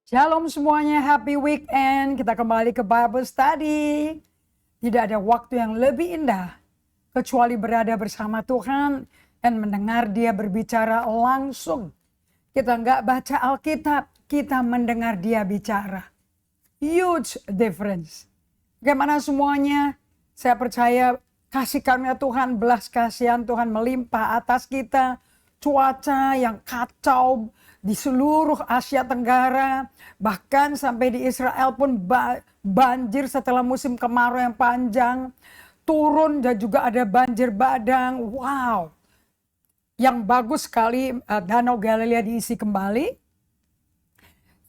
Shalom semuanya, happy weekend. Kita kembali ke Bible Study. Tidak ada waktu yang lebih indah kecuali berada bersama Tuhan dan mendengar Dia berbicara langsung. Kita nggak baca Alkitab, kita mendengar Dia bicara. Huge difference. Bagaimana semuanya? Saya percaya kasih karunia Tuhan, belas kasihan Tuhan melimpah atas kita. Cuaca yang kacau di seluruh Asia Tenggara, bahkan sampai di Israel pun banjir setelah musim kemarau yang panjang, turun dan juga ada banjir bandang. Wow, yang bagus sekali Danau Galilea diisi kembali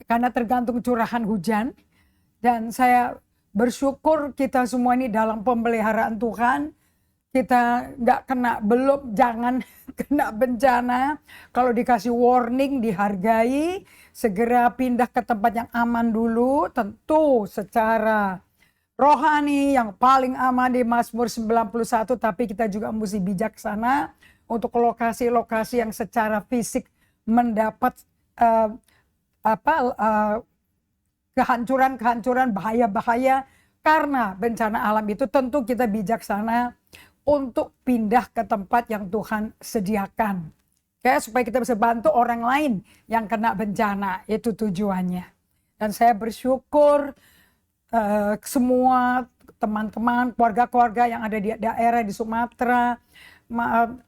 karena tergantung curahan hujan. Dan saya bersyukur kita semua ini dalam pemeliharaan Tuhan. Kita jangan kena bencana. Kalau dikasih warning dihargai, segera pindah ke tempat yang aman dulu. Tentu secara rohani yang paling aman di Mazmur 91, tapi kita juga mesti bijaksana untuk lokasi-lokasi yang secara fisik mendapat kehancuran, bahaya-bahaya karena bencana alam itu. Tentu kita bijaksana untuk pindah ke tempat yang Tuhan sediakan. Supaya kita bisa bantu orang lain yang kena bencana. Itu tujuannya. Dan saya bersyukur semua teman-teman, keluarga-keluarga yang ada di daerah di Sumatera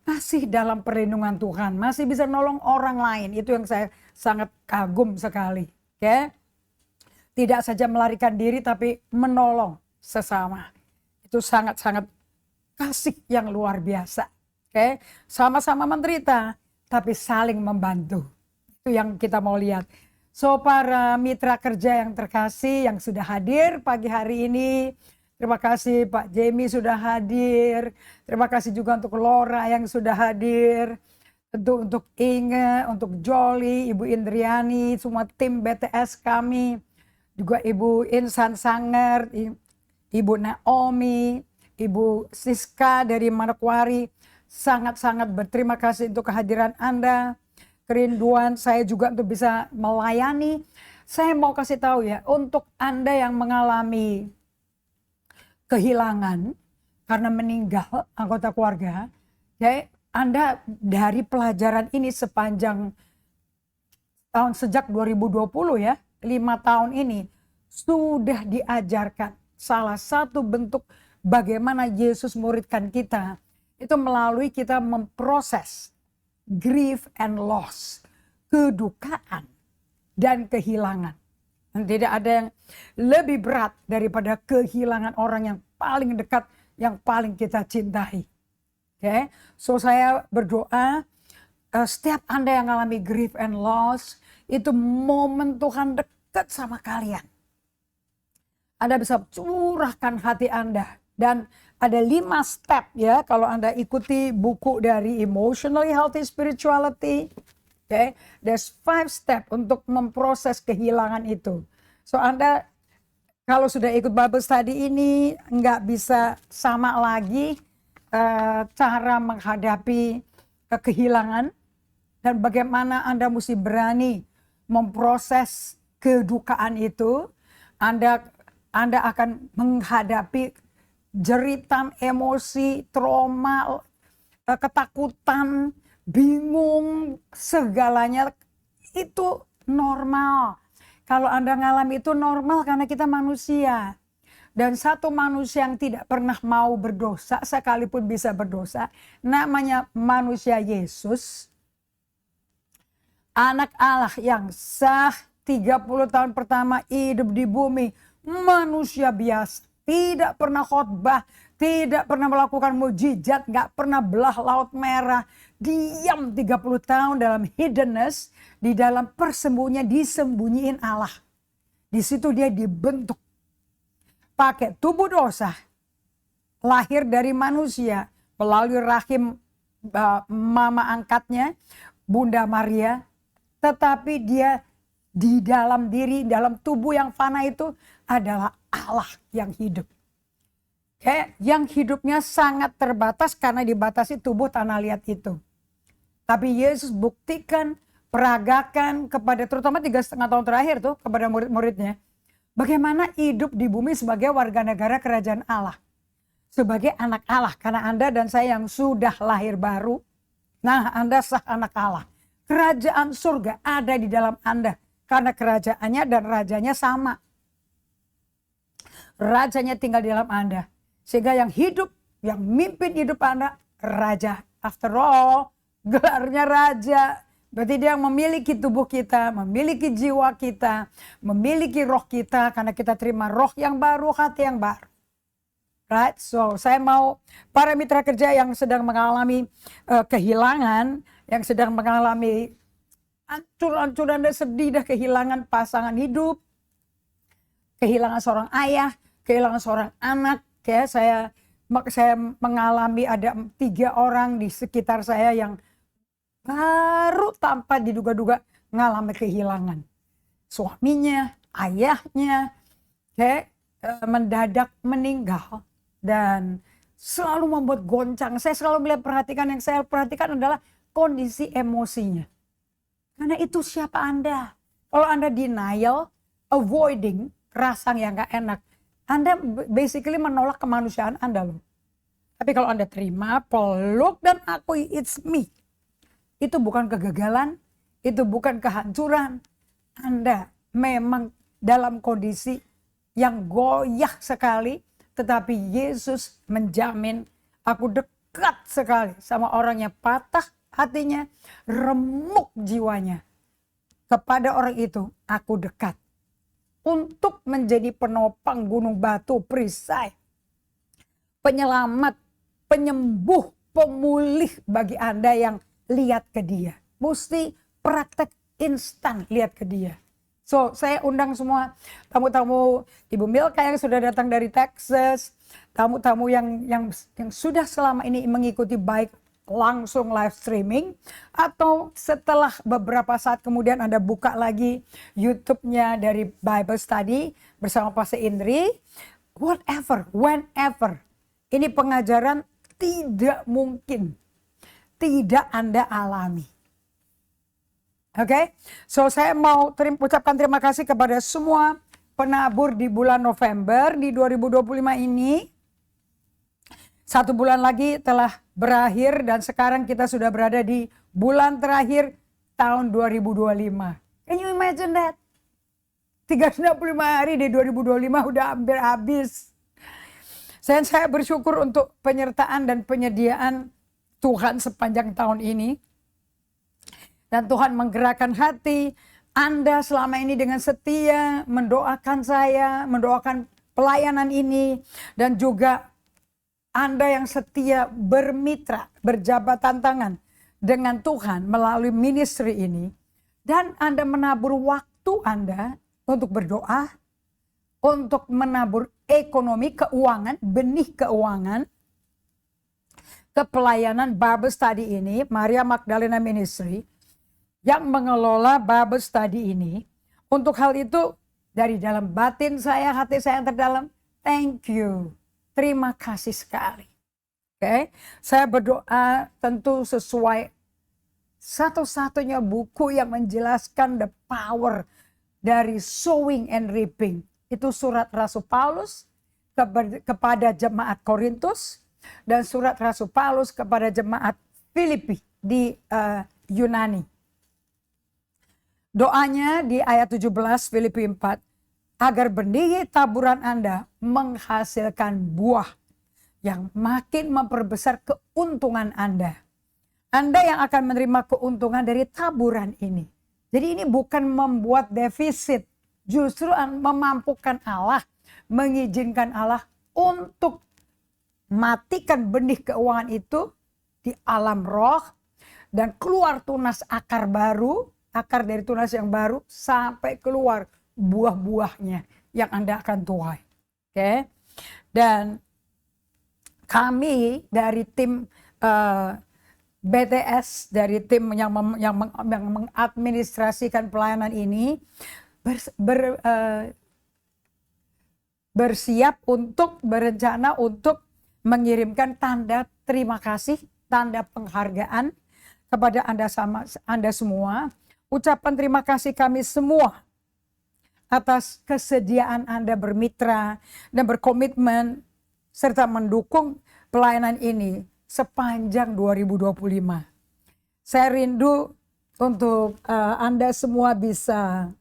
masih dalam perlindungan Tuhan. Masih bisa nolong orang lain. Itu yang saya sangat kagum sekali. Tidak saja melarikan diri tapi menolong sesama. Itu sangat-sangat kasih yang luar biasa. Sama-sama menderita tapi saling membantu. Itu yang kita mau lihat. So, para mitra kerja yang terkasih yang sudah hadir pagi hari ini, terima kasih Pak Jamie sudah hadir. Terima kasih juga untuk Laura yang sudah hadir. Tentu untuk Inge, untuk Jolly, Ibu Indriani, semua tim BTS kami. Juga Ibu Insan Sanger, Ibu Naomi, Ibu Siska dari Manokwari, sangat-sangat berterima kasih untuk kehadiran Anda. Kerinduan saya juga untuk bisa melayani. Saya mau kasih tahu ya, untuk Anda yang mengalami kehilangan karena meninggal anggota keluarga, ya Anda dari pelajaran ini sepanjang sejak 2020 ya, 5 tahun ini sudah diajarkan salah satu bentuk bagaimana Yesus muridkan kita itu melalui kita memproses grief and loss, kedukaan dan kehilangan. Dan tidak ada yang lebih berat daripada kehilangan orang yang paling dekat, yang paling kita cintai. So saya berdoa setiap Anda yang mengalami grief and loss, itu momen Tuhan dekat sama kalian. Anda bisa curahkan hati Anda. Dan ada 5 step ya kalau Anda ikuti buku dari Emotionally Healthy Spirituality. There's 5 step untuk memproses kehilangan itu. So Anda kalau sudah ikut Bible Study ini nggak bisa sama lagi cara menghadapi kehilangan. Dan bagaimana Anda mesti berani memproses kedukaan itu. Anda akan menghadapi jeritan, emosi, trauma, ketakutan, bingung, segalanya itu normal. Kalau Anda ngalami itu normal karena kita manusia. Dan satu manusia yang tidak pernah mau berdosa, sekalipun bisa berdosa, namanya manusia Yesus. Anak Allah yang sah 30 tahun pertama hidup di bumi, manusia biasa, tidak pernah khotbah, tidak pernah melakukan mujizat, gak pernah belah laut merah, diam 30 tahun dalam hiddenness, di dalam persembunyian, disembunyiin Allah. Di situ dia dibentuk pakai tubuh dosa, lahir dari manusia melalui rahim mama angkatnya, Bunda Maria, tetapi dia di dalam diri, dalam tubuh yang fana itu adalah Allah yang hidup. Yang hidupnya sangat terbatas karena dibatasi tubuh tanah liat itu. Tapi Yesus buktikan peragakan kepada terutama 3,5 tahun terakhir tuh kepada murid-muridnya. Bagaimana hidup di bumi sebagai warga negara kerajaan Allah. Sebagai anak Allah. Karena Anda dan saya yang sudah lahir baru. Nah, Anda sah anak Allah. Kerajaan surga ada di dalam Anda. Karena kerajaannya dan rajanya sama. Rajanya tinggal di dalam Anda. Sehingga yang hidup, yang mimpin hidup Anda, raja. After all, gelarnya raja. Berarti dia yang memiliki tubuh kita, memiliki jiwa kita, memiliki roh kita. Karena kita terima roh yang baru, hati yang baru. Right? So saya mau para mitra kerja yang sedang mengalami kehilangan, yang sedang mengalami hancur-hancuran dan sedih, dah kehilangan pasangan hidup, kehilangan seorang ayah, kehilangan seorang anak. Ya, saya mengalami ada 3 orang di sekitar saya yang baru tanpa diduga-duga mengalami kehilangan. Suaminya, ayahnya, mendadak meninggal. Dan selalu membuat goncang. Saya selalu yang saya perhatikan adalah kondisi emosinya. Karena itu siapa Anda? Kalau Anda denial, avoiding, rasa yang gak enak, Anda basically menolak kemanusiaan Anda loh. Tapi kalau Anda terima, peluk dan akui it's me. Itu bukan kegagalan, itu bukan kehancuran. Anda memang dalam kondisi yang goyah sekali. Tetapi Yesus menjamin aku dekat sekali sama orang yang patah hatinya, remuk jiwanya. Kepada orang itu aku dekat. Untuk menjadi penopang gunung batu, perisai. Penyelamat, penyembuh, pemulih bagi Anda yang lihat ke dia. Mesti praktek instan lihat ke dia. So, saya undang semua tamu-tamu Ibu Milka yang sudah datang dari Texas, tamu-tamu yang sudah selama ini mengikuti baik langsung live streaming, atau setelah beberapa saat kemudian Anda buka lagi YouTube-nya dari Bible Study bersama Pastor Indri, whatever, whenever. Ini pengajaran tidak mungkin tidak Anda alami. Oke, so saya mau ucapkan terima kasih kepada semua penabur di bulan November di 2025 ini. 1 bulan lagi telah berakhir dan sekarang kita sudah berada di bulan terakhir tahun 2025. Can you imagine that? 365 hari di 2025 udah hampir habis. Saya bersyukur untuk penyertaan dan penyediaan Tuhan sepanjang tahun ini. Dan Tuhan menggerakkan hati Anda selama ini dengan setia mendoakan saya, mendoakan pelayanan ini. Dan juga Anda yang setia bermitra, berjabat tangan dengan Tuhan melalui ministry ini. Dan Anda menabur waktu Anda untuk berdoa, untuk menabur ekonomi, keuangan, benih keuangan. Ke pelayanan Bible Study ini, Maria Magdalena Ministry, yang mengelola Bible Study ini. Untuk hal itu dari dalam batin saya, hati saya yang terdalam, thank you. Terima kasih sekali. Oke, saya berdoa tentu sesuai satu-satunya buku yang menjelaskan the power dari sowing and reaping. Itu surat Rasul Paulus kepada jemaat Korintus dan surat Rasul Paulus kepada jemaat Filipi di Yunani. Doanya di ayat 17 Filipi 4, agar benih taburan Anda menghasilkan buah yang makin memperbesar keuntungan Anda. Anda yang akan menerima keuntungan dari taburan ini. Jadi ini bukan membuat defisit, justru memampukan Allah, mengizinkan Allah untuk matikan benih keuangan itu di alam roh dan keluar tunas akar baru. Akar dari tunas yang baru sampai keluar buah-buahnya yang Anda akan tuai. Oke. Dan kami dari tim BTS, dari tim yang mengadministrasikan pelayanan ini bersiap untuk berencana untuk mengirimkan tanda terima kasih, tanda penghargaan kepada Anda semua ucapan terima kasih kami semua atas kesediaan Anda bermitra dan berkomitmen serta mendukung pelayanan ini sepanjang 2025. Saya rindu untuk Anda semua bisa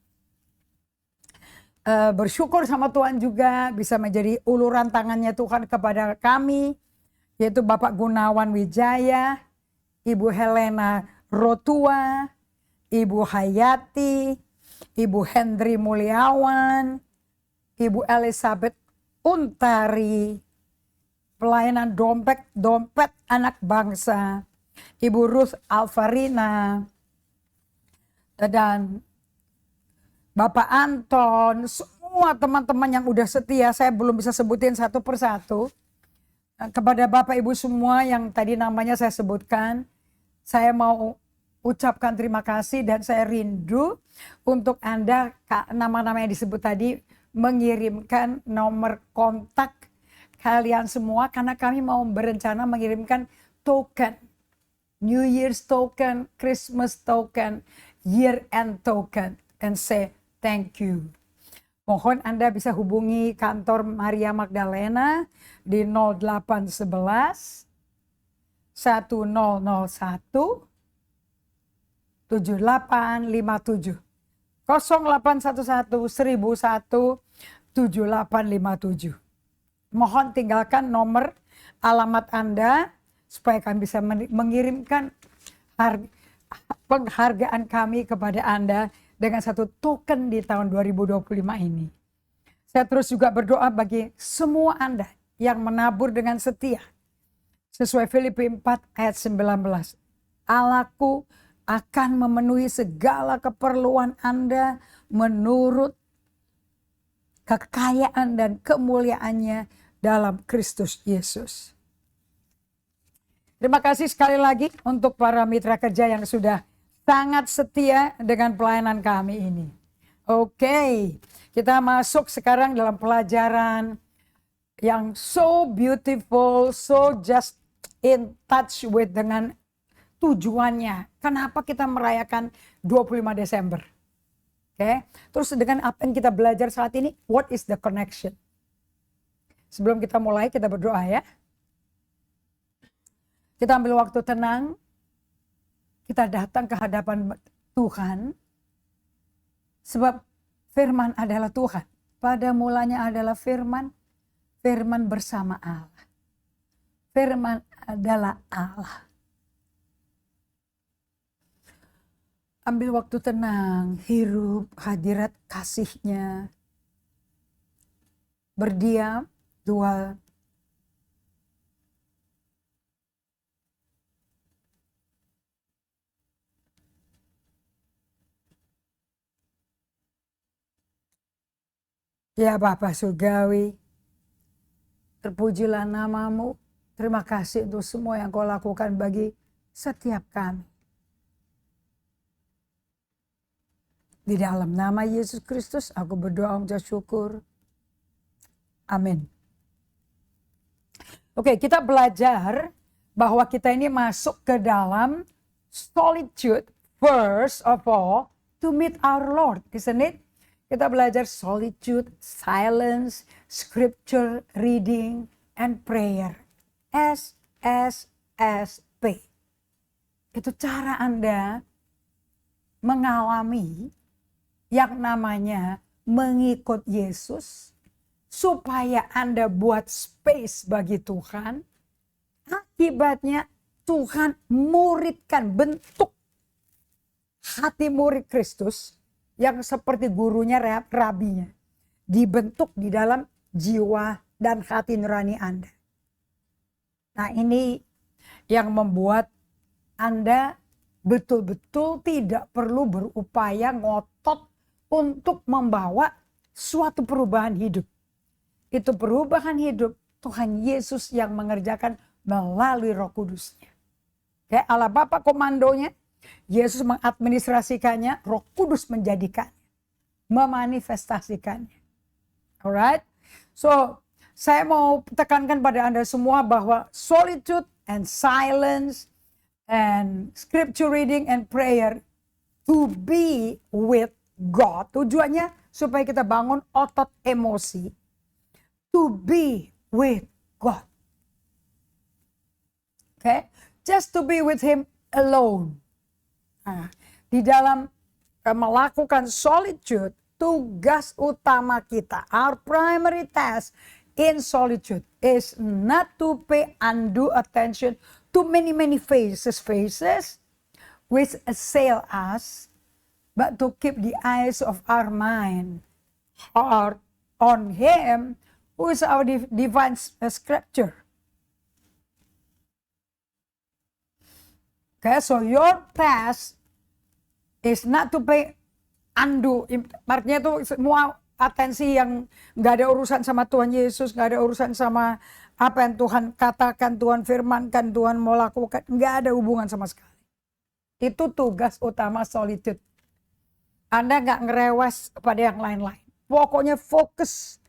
bersyukur sama Tuhan juga, bisa menjadi uluran tangannya Tuhan kepada kami, yaitu Bapak Gunawan Wijaya, Ibu Helena Rotua, Ibu Hayati, Ibu Hendri Mulyawan, Ibu Elizabeth Untari, pelayanan dompet anak bangsa, Ibu Ruth Alvarina, dan Bapak Anton, semua teman-teman yang udah setia, saya belum bisa sebutin satu persatu. Kepada Bapak Ibu semua yang tadi namanya saya sebutkan, saya mau ucapkan terima kasih dan saya rindu untuk Anda, nama-nama yang disebut tadi, mengirimkan nomor kontak kalian semua karena kami mau berencana mengirimkan token, New Year's token, Christmas token, year end token, and say thank you. Mohon Anda bisa hubungi kantor Maria Magdalena di 0811 1001 7857 0811 1001 7857. Mohon tinggalkan nomor alamat Anda supaya kami bisa mengirimkan penghargaan kami kepada Anda dengan satu token di tahun 2025 ini. Saya terus juga berdoa bagi semua Anda yang menabur dengan setia. Sesuai Filipi 4 ayat 19. Allahku akan memenuhi segala keperluan Anda menurut kekayaan dan kemuliaannya dalam Kristus Yesus. Terima kasih sekali lagi untuk para mitra kerja yang sudah sangat setia dengan pelayanan kami ini. Oke, kita masuk sekarang dalam pelajaran yang so beautiful, so just in touch with dengan tujuannya. Kenapa kita merayakan 25 Desember? Oke, terus dengan apa yang kita belajar saat ini, what is the connection? Sebelum kita mulai, kita berdoa ya. Kita ambil waktu tenang, kita datang ke hadapan Tuhan, sebab firman adalah Tuhan. Pada mulanya adalah firman, firman bersama Allah. Firman adalah Allah. Ambil waktu tenang, hirup hadirat kasih-Nya. Berdiam, dua. Ya Bapa Surgawi, terpujilah nama-Mu. Terima kasih untuk semua yang Kau lakukan bagi setiap kami. Di dalam nama Yesus Kristus, aku berdoa mengucap syukur. Amin. Oke, kita belajar bahwa kita ini masuk ke dalam solitude, first of all, to meet our Lord, isn't it? Kita belajar solitude, silence, scripture reading, and prayer. SSSP. Itu cara Anda mengalami yang namanya mengikut Yesus, supaya Anda buat space bagi Tuhan. Akibatnya Tuhan muridkan, bentuk hati murid Kristus yang seperti gurunya, rabinya, dibentuk di dalam jiwa dan hati nurani Anda. Nah, ini yang membuat Anda betul-betul tidak perlu berupaya ngotot untuk membawa suatu perubahan hidup. Itu perubahan hidup Tuhan Yesus yang mengerjakan melalui Roh Kudus-Nya. Oke, Allah Bapa komandonya, Yesus mengadministrasikannya, Roh Kudus menjadikannya, memanifestasikannya. Alright? So, saya mau tekankan pada Anda semua bahwa solitude and silence and scripture reading and prayer to be with God. Tujuannya supaya kita bangun otot emosi. To be with God. Okay? Just to be with Him alone. Nah, di dalam melakukan solitude, tugas utama kita, our primary task in solitude is not to pay undue attention to many faces which assail us, but to keep the eyes of our mind, heart on Him who is our divine scripture. Okay, so your task is not to pay undue, artinya itu semua atensi yang nggak ada urusan sama Tuhan Yesus, nggak ada urusan sama apa yang Tuhan katakan, Tuhan firmankan, Tuhan mau lakukan, nggak ada hubungan sama sekali. Itu tugas utama solitude. Anda nggak ngerewas pada yang lain-lain. Pokoknya fokus,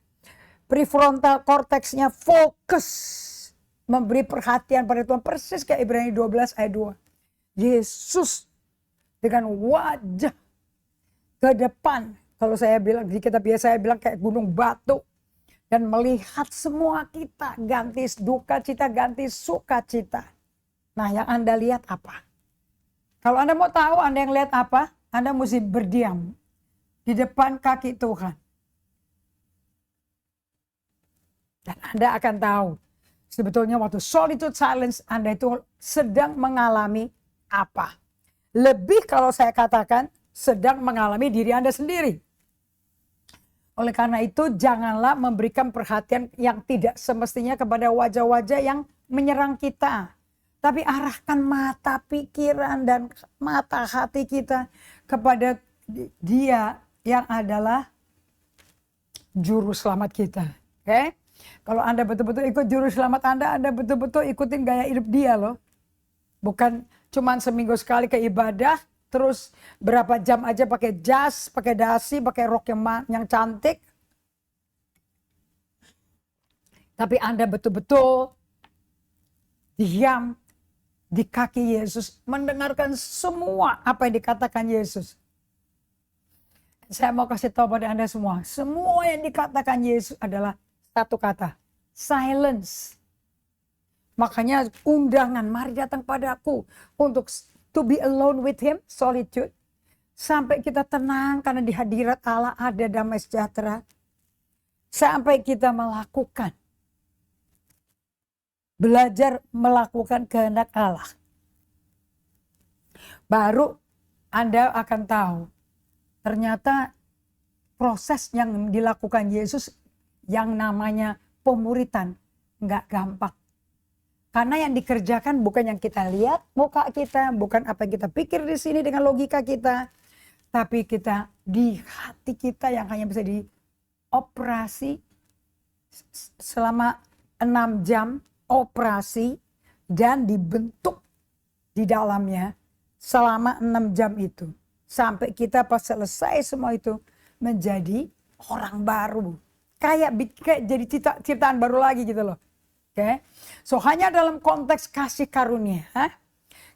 prefrontal cortexnya fokus, memberi perhatian pada Tuhan, persis kayak Ibrani 12 ayat 2. Yesus dengan wajah ke depan, kalau saya bilang, di kitab biasa saya bilang kayak gunung batu, dan melihat semua kita, ganti duka cita, ganti sukacita. Nah, yang Anda lihat apa? Kalau Anda mau tahu Anda yang lihat apa, Anda mesti berdiam di depan kaki Tuhan. Dan Anda akan tahu, sebetulnya waktu solitude silence Anda itu sedang mengalami apa. Lebih kalau saya katakan, sedang mengalami diri Anda sendiri. Oleh karena itu, janganlah memberikan perhatian yang tidak semestinya kepada wajah-wajah yang menyerang kita. Tapi arahkan mata pikiran dan mata hati kita kepada Dia yang adalah juru selamat kita. Oke? Kalau Anda betul-betul ikut juru selamat Anda betul-betul ikutin gaya hidup Dia loh. Bukan cuman seminggu sekali ke ibadah, terus berapa jam aja pakai jas, pakai dasi, pakai rok yang cantik. Tapi Anda betul-betul diam di kaki Yesus, mendengarkan semua apa yang dikatakan Yesus. Saya mau kasih tahu pada Anda semua yang dikatakan Yesus adalah satu kata, silence. Makanya undangan, mari datang padaku untuk to be alone with Him, solitude. Sampai kita tenang karena di hadirat Allah ada damai sejahtera. Sampai kita belajar melakukan kehendak Allah. Baru Anda akan tahu, ternyata proses yang dilakukan Yesus yang namanya pemuritan nggak gampang. Karena yang dikerjakan bukan yang kita lihat muka kita, bukan apa yang kita pikir di sini dengan logika kita, tapi kita di hati kita yang hanya bisa dioperasi selama 6 jam operasi dan dibentuk di dalamnya selama 6 jam itu. Sampai kita pas selesai semua itu menjadi orang baru. Kayak jadi ciptaan baru lagi gitu loh. Okay. So hanya dalam konteks kasih karunia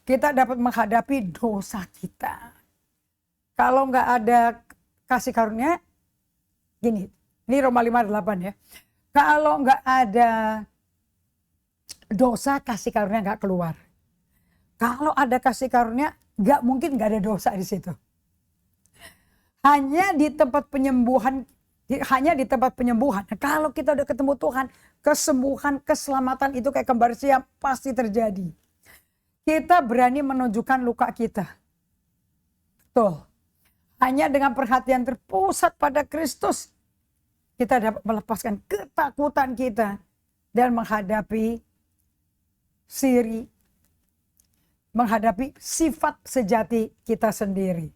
kita dapat menghadapi dosa kita. Kalau nggak ada kasih karunia, gini, ini Roma 5:8 ya. Kalau nggak ada dosa, kasih karunia nggak keluar. Kalau ada kasih karunia, nggak mungkin nggak ada dosa di situ. Hanya di tempat penyembuhan. Kalau kita udah ketemu Tuhan, kesembuhan, keselamatan itu kayak kembar siam pasti terjadi. Kita berani menunjukkan luka kita. Tuh, hanya dengan perhatian terpusat pada Kristus, kita dapat melepaskan ketakutan kita dan menghadapi sifat sejati kita sendiri.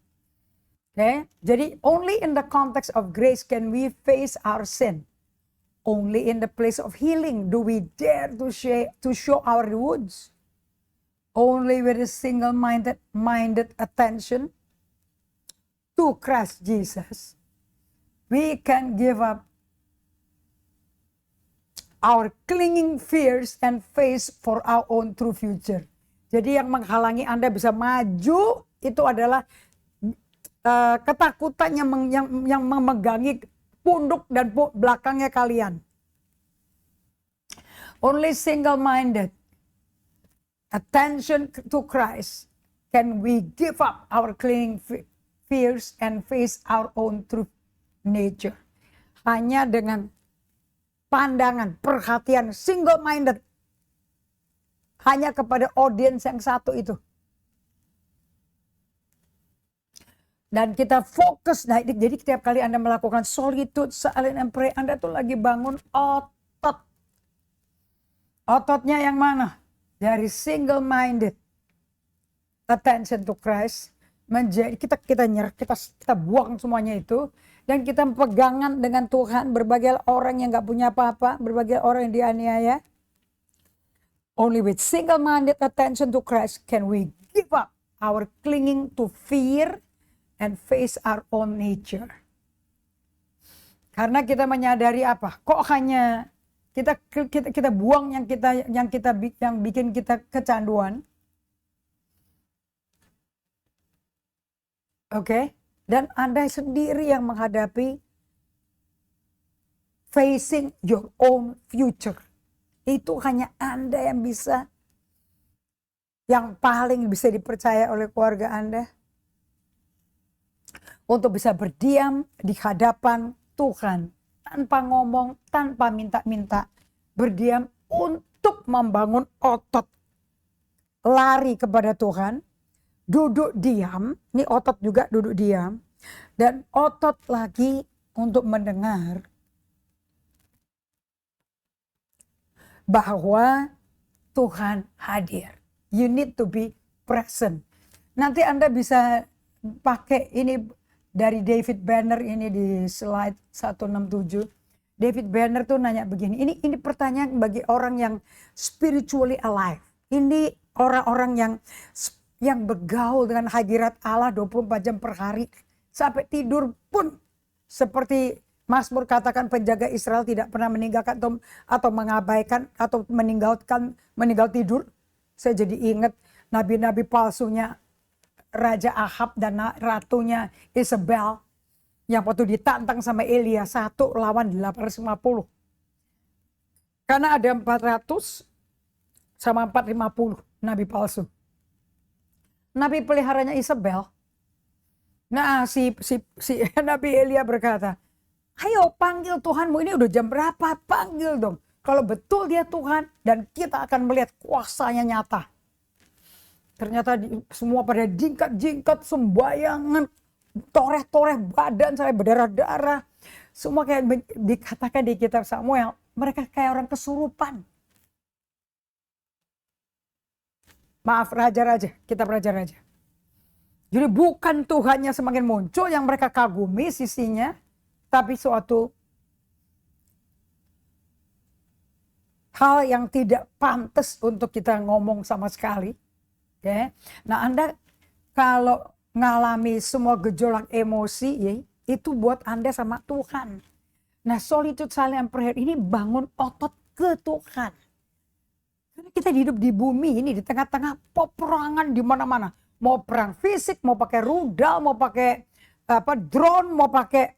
Okay? Jadi only in the context of grace can we face our sin. Only in the place of healing do we dare to show our wounds. Only with a single-minded attention to Christ Jesus, we can give up our clinging fears and face for our own true future. Jadi yang menghalangi Anda bisa maju itu adalah ketakutan yang memegangi punduk dan belakangnya kalian. Only single-minded attention to Christ can we give up our clinging fears and face our own true nature. Hanya dengan pandangan, perhatian, single-minded. Hanya kepada audiens yang satu itu. Dan kita fokus. Nah, jadi setiap kali Anda melakukan solitude, silent and pray, Anda tuh lagi bangun otot. Ototnya yang mana? Dari single-minded attention to Christ. Menjadi kita buang semuanya itu. Dan kita pegangan dengan Tuhan. Berbagai orang yang gak punya apa-apa. Berbagai orang yang dianiaya. Only with single-minded attention to Christ can we give up our clinging to fear and face our own nature. Karena kita menyadari apa? Kok hanya kita buang yang bikin kita kecanduan. Oke? Dan Anda sendiri yang menghadapi facing your own future. Itu hanya Anda yang bisa, yang paling bisa dipercaya oleh keluarga Anda. Untuk bisa berdiam di hadapan Tuhan. Tanpa ngomong, tanpa minta-minta. Berdiam untuk membangun otot. Lari kepada Tuhan. Duduk diam. Ini otot juga duduk diam. Dan otot lagi untuk mendengar. Bahwa Tuhan hadir. You need to be present. Nanti Anda bisa pakai ini dari David Banner ini di slide 167. David Banner tuh nanya begini. Ini pertanyaan bagi orang yang spiritually alive. Ini orang-orang yang bergaul dengan hadirat Allah 24 jam per hari. Sampai tidur pun seperti Mazmur katakan penjaga Israel tidak pernah meninggalkan atau mengabaikan atau meninggal tidur. Saya jadi ingat nabi-nabi palsunya Raja Ahab dan ratunya Isabel yang waktu ditantang sama Elia 1 lawan 850. Karena ada 400 sama 450 nabi palsu. Nabi peliharanya Isabel. Nah si Nabi Elia berkata, ayo panggil Tuhanmu, ini udah jam berapa? Panggil dong. Kalau betul dia Tuhan dan kita akan melihat kuasanya nyata. Ternyata semua pada jingkat-jingkat, sembayangan, toreh-toreh badan sampai berdarah-darah. Semua kayak dikatakan di kitab Samuel, mereka kayak orang kesurupan. Maaf, raja-raja, kitab raja-raja. Jadi bukan Tuhannya semakin muncul yang mereka kagumi sisinya, tapi suatu hal yang tidak pantas untuk kita ngomong sama sekali. Okay. Nah Anda kalau ngalami semua gejolak emosi ya, itu buat Anda sama Tuhan. Nah solitude silent prayer ini bangun otot ke Tuhan. Karena kita hidup di bumi ini di tengah-tengah peperangan di mana-mana. Mau perang fisik, mau pakai rudal, mau pakai drone, mau pakai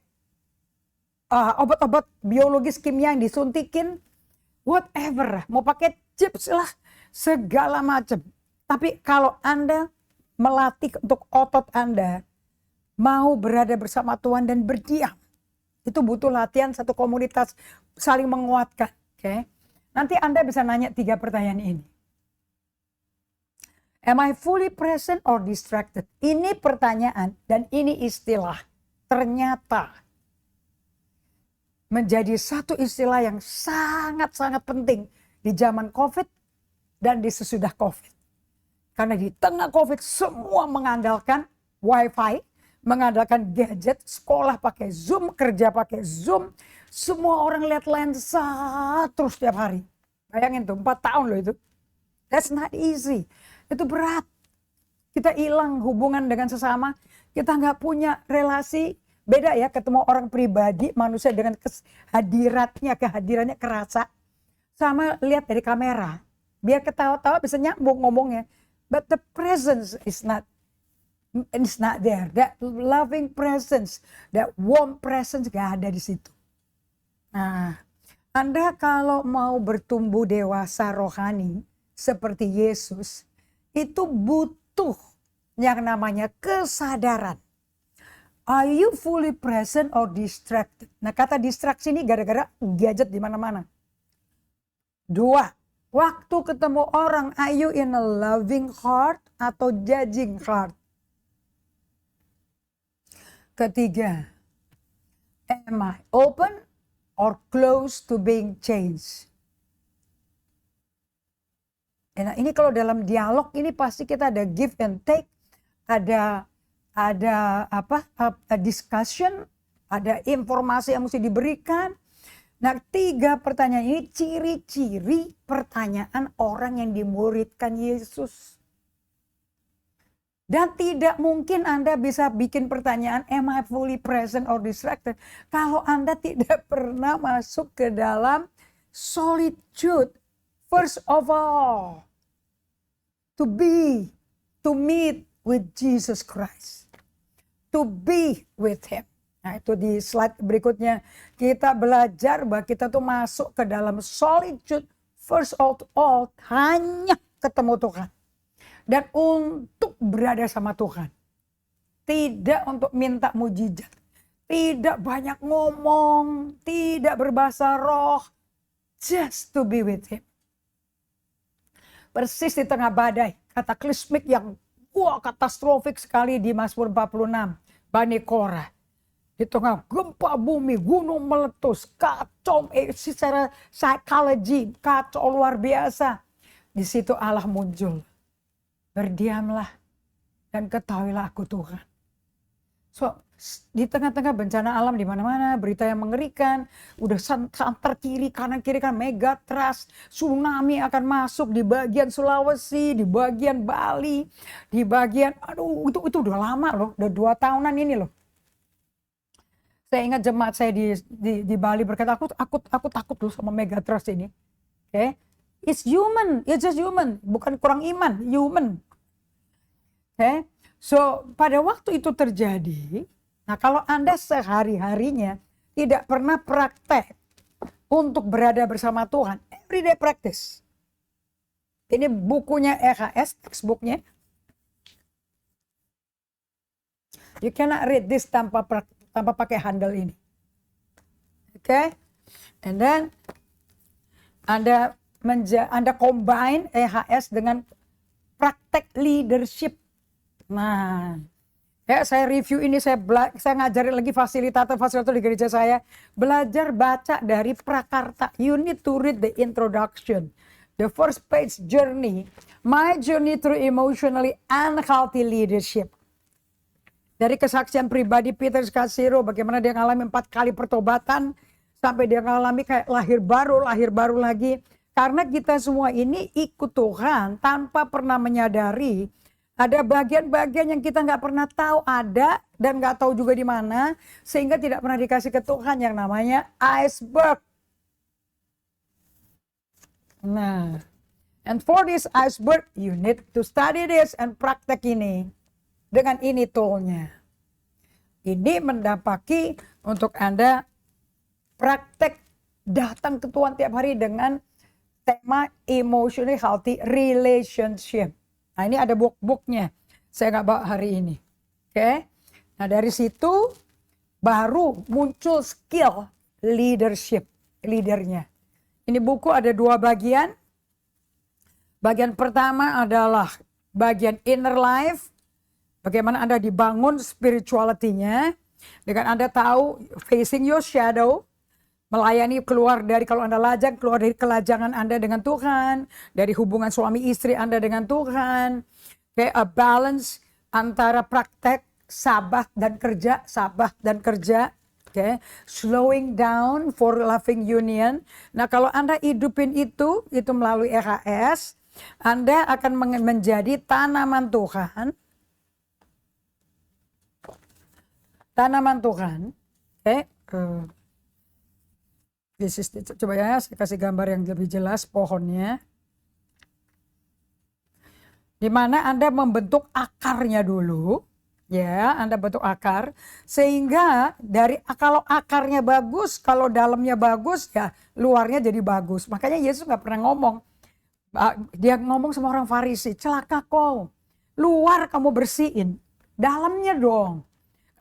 obat-obat biologis kimia yang disuntikin, whatever, mau pakai chips lah, segala macam. Tapi kalau Anda melatih untuk otot Anda mau berada bersama Tuhan dan berdiam, itu butuh latihan satu komunitas saling menguatkan. Okay? Nanti Anda bisa nanya 3 pertanyaan ini. Am I fully present or distracted? Ini pertanyaan dan ini istilah ternyata menjadi satu istilah yang sangat-sangat penting di zaman COVID dan di sesudah COVID. Karena di tengah COVID semua mengandalkan wifi, mengandalkan gadget, sekolah pakai Zoom, kerja pakai Zoom. Semua orang lihat lensa terus setiap hari. Bayangin tuh 4 tahun loh itu. That's not easy. Itu berat. Kita hilang hubungan dengan sesama. Kita nggak punya relasi. Beda ya ketemu orang pribadi, manusia dengan kehadirannya kerasa. Sama lihat dari kamera. Biar ketawa-tawa bisa nyambung ngomongnya. But the presence is not It's not there. That loving presence, that warm presence gak ada di situ. Nah, Anda kalau mau bertumbuh dewasa rohani seperti Yesus, itu butuh yang namanya kesadaran. Are you fully present or distracted? Nah, kata distraksi ini gara-gara gadget di mana-mana. 2, waktu ketemu orang, are you in a loving heart atau judging heart? 3, am I open or close to being changed? Nah, ini kalau dalam dialog ini pasti kita ada give and take, ada discussion, ada informasi yang mesti diberikan. Nah, 3 pertanyaan ini ciri-ciri pertanyaan orang yang dimuridkan Yesus. Dan tidak mungkin Anda bisa bikin pertanyaan, am I fully present or distracted? Kalau Anda tidak pernah masuk ke dalam solitude. First of all, to meet with Jesus Christ. To be with Him. Nah, itu di slide berikutnya. Kita belajar bahwa kita tuh masuk ke dalam solitude. First of all, hanya ketemu Tuhan. Dan untuk berada sama Tuhan. Tidak untuk minta mujizat. Tidak banyak ngomong. Tidak berbahasa roh. Just to be with Him. Persis di tengah badai. Kataklismik yang katastrofik sekali di Mazmur 46. Bani Korah. Di tengah gempa bumi, gunung meletus. Kacau secara psikologi. Kacau luar biasa. Di situ Allah muncul. Berdiamlah dan ketahuilah aku Tuhan. So, di tengah-tengah bencana alam di mana-mana, berita yang mengerikan, udah santer kiri kanan megatrust, tsunami akan masuk di bagian Sulawesi, di bagian Bali, di bagian itu udah lama loh, udah 2 tahunan ini loh. Saya ingat jemaat saya di Bali berkata, aku takut loh sama megatrust ini. Oke. It's human, it's just human, bukan kurang iman, human. Okay. So pada waktu itu terjadi, nah kalau Anda sehari-harinya tidak pernah praktek untuk berada bersama Tuhan, everyday practice. Ini bukunya EHS, textbooknya. You cannot read this tanpa pakai handle ini. Oke, okay. And then Anda combine EHS dengan praktek leadership. Nah, ya saya review ini, saya ngajarin lagi fasilitator di gereja saya. Belajar baca dari Prakarta. You need to read the introduction. The first page journey. My journey through emotionally unhealthy leadership. Dari kesaksian pribadi Peter Scazzero, bagaimana dia mengalami 4 kali pertobatan. Sampai dia mengalami kayak lahir baru lagi. Karena kita semua ini ikut Tuhan tanpa pernah menyadari ada bagian-bagian yang kita nggak pernah tahu ada dan nggak tahu juga di mana, sehingga tidak pernah dikasih ke Tuhan yang namanya iceberg. Nah, and for this iceberg you need to study this and praktek ini dengan ini toolnya. Ini mendapati untuk Anda praktek datang ke Tuhan tiap hari dengan tema emotionally healthy relationship. Nah ini ada book-booknya. Saya nggak bawa hari ini. Oke. Nah dari situ baru muncul skill leadership. Leadernya. Ini buku ada 2 bagian. Bagian pertama adalah bagian inner life. Bagaimana Anda dibangun spirituality-nya. Dengan Anda tahu facing your shadow. Melayani keluar dari, kalau Anda lajang, keluar dari kelajangan Anda dengan Tuhan. Dari hubungan suami istri Anda dengan Tuhan. Okay, a balance antara praktek, sabah dan kerja. Okay. Slowing down for loving union. Nah kalau Anda hidupin itu melalui EHS. Anda akan menjadi tanaman Tuhan. Tanaman Tuhan. Okay. Coba ya, saya kasih gambar yang lebih jelas pohonnya. Di mana Anda membentuk akarnya dulu. Ya, Anda bentuk akar sehingga kalau akarnya bagus, kalau dalamnya bagus, ya luarnya jadi bagus. Makanya Yesus nggak pernah ngomong. Dia ngomong sama orang Farisi, celaka kau. Luar kamu bersihin, dalamnya dong.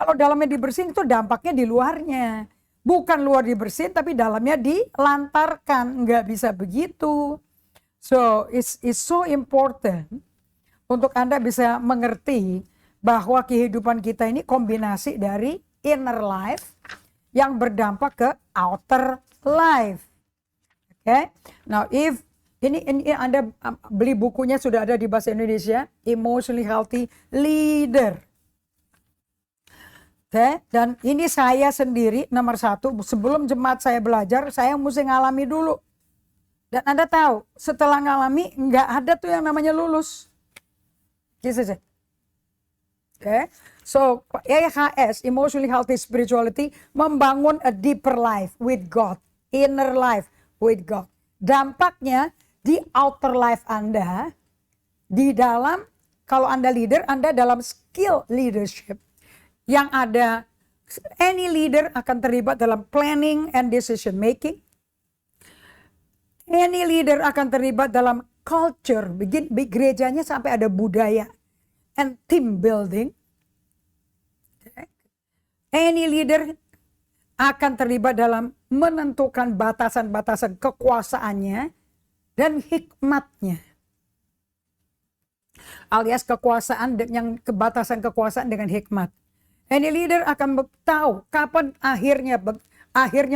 Kalau dalamnya dibersihin itu dampaknya di luarnya. Bukan luar dibersihin tapi dalamnya dilantarkan. Nggak bisa begitu. So it's so important untuk Anda bisa mengerti bahwa kehidupan kita ini kombinasi dari inner life yang berdampak ke outer life. Oke. Okay? Now if ini Anda beli bukunya sudah ada di bahasa Indonesia, Emotionally Healthy Leader. Oke, okay? Dan ini saya sendiri nomor 1, sebelum jemaat saya belajar, saya mesti ngalami dulu. Dan Anda tahu, setelah ngalami nggak ada tuh yang namanya lulus. Gitu saja. Okay. So EHS, Emotionally Healthy Spirituality, membangun a deeper life with God, inner life with God. Dampaknya di outer life Anda, di dalam, kalau Anda leader, Anda dalam skill leadership. Yang ada, any leader akan terlibat dalam planning and decision making. Any leader akan terlibat dalam culture, gerejanya sampai ada budaya and team building. Any leader akan terlibat dalam menentukan batasan-batasan kekuasaannya dan hikmatnya. Alias kekuasaan yang batasan kekuasaan dengan hikmat. Any leader akan tahu kapan akhirnya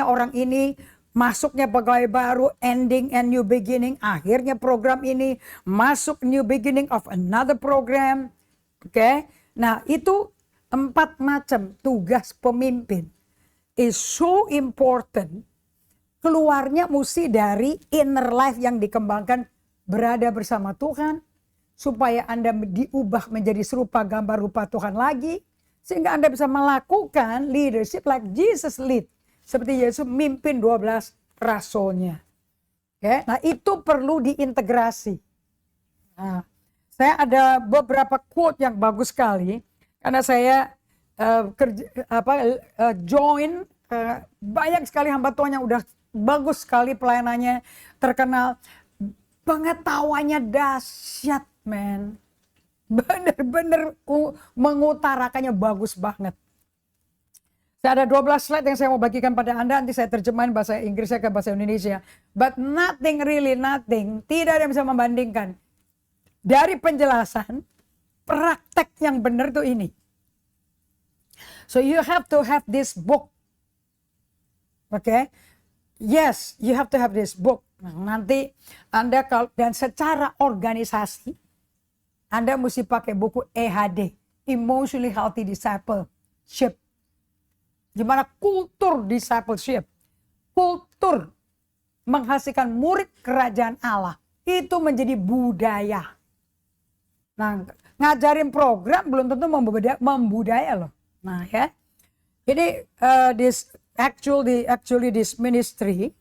orang ini masuknya pegawai baru, ending and new beginning, akhirnya program ini masuk new beginning of another program. Oke. Nah, itu 4 macam tugas pemimpin. Is so important. Keluarnya mesti dari inner life yang dikembangkan berada bersama Tuhan. Supaya Anda diubah menjadi serupa gambar rupa Tuhan lagi. Sehingga Anda bisa melakukan leadership like Jesus lead. Seperti Yesus mimpin 12 rasulnya. Oke, nah itu perlu diintegrasi. Nah, saya ada beberapa quote yang bagus sekali. Karena saya join banyak sekali hamba Tuhan yang udah bagus sekali pelayanannya, terkenal, pengetahuannya dahsyat, man. Bener-bener mengutarakannya bagus banget. Saya ada 12 slide yang saya mau bagikan pada Anda, nanti saya terjemahin bahasa Inggrisnya ke bahasa Indonesia. But nothing, really nothing, tidak ada yang bisa membandingkan. Dari penjelasan, praktek yang benar tuh ini. So you have to have this book. Okay? Yes, you have to have this book. Nah, nanti Anda dan secara organisasi, Anda mesti pakai buku EHD, Emotionally Healthy Discipleship. Gimana kultur discipleship, kultur menghasilkan murid kerajaan Allah, itu menjadi budaya. Nah, ngajarin program belum tentu membudaya loh. Nah ya, jadi this ministry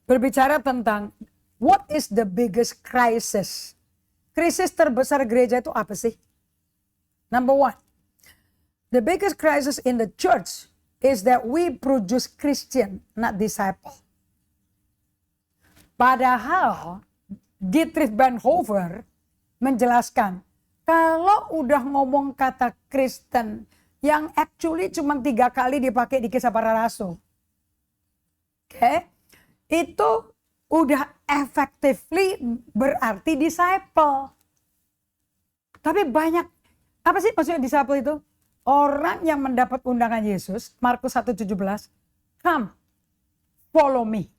berbicara tentang what is the biggest crisis. Krisis terbesar gereja itu apa sih? Number 1, the biggest crisis in the church is that we produce Christian, not disciple. Padahal Dietrich Bonhoeffer menjelaskan, kalau udah ngomong kata Kristen yang actually cuma 3 kali dipakai di Kisah Para Rasul, itu udah effectively berarti disciple. Tapi banyak, apa sih maksudnya disciple itu? Orang yang mendapat undangan Yesus, Markus 1:17, come, follow me.